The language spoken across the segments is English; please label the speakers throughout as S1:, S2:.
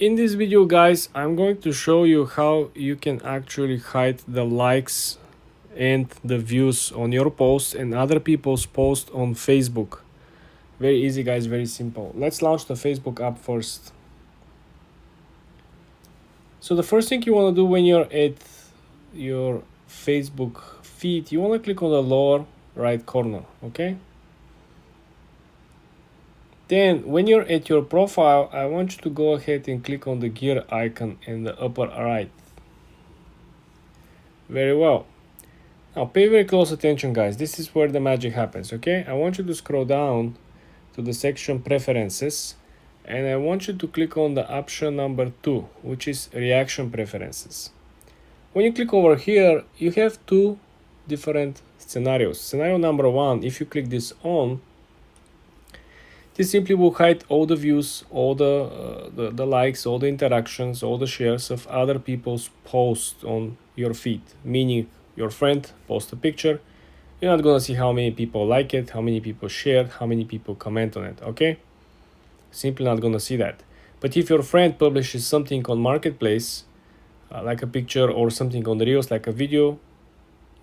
S1: In this video, guys, I'm going to show you how you can actually hide the likes and the views on your posts and other people's posts on Facebook. Very easy, guys, very simple. Let's launch the Facebook app first. So the first thing you want to do when you're at your Facebook feed, you want to click on the lower right corner, okay? Then when you're at your profile, I want you to go ahead and click on the gear icon in the upper right. Very well. Now pay very close attention, guys. This is where the magic happens, okay? I want you to scroll down to the section preferences, and I want you to click on the option number 2, which is reaction preferences. When you click over here, you have two different scenarios. Scenario number 1, if you click this on, this simply will hide all the views, all the likes, all the interactions, all the shares of other people's posts on your feed. Meaning, your friend posts a picture, you're not gonna see how many people like it, how many people share, how many people comment on it, okay? Simply not gonna see that. But if your friend publishes something on Marketplace, like a picture or something on the Reels, like a video,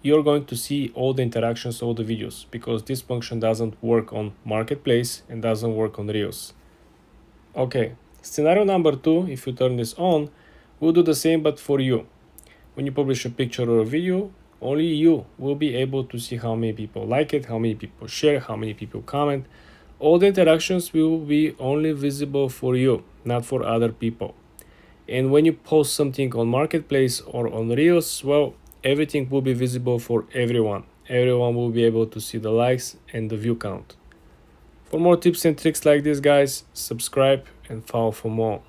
S1: you're going to see all the interactions, all the videos, because this function doesn't work on Marketplace and doesn't work on Reels. Okay, scenario number 2, if you turn this on, will do the same but for you. When you publish a picture or a video, only you will be able to see how many people like it, how many people share, how many people comment. All the interactions will be only visible for you, not for other people. And when you post something on Marketplace or on Reels, well, everything will be visible for everyone. Everyone will be able to see the likes and the view count. For more tips and tricks like this, guys, subscribe and follow for more.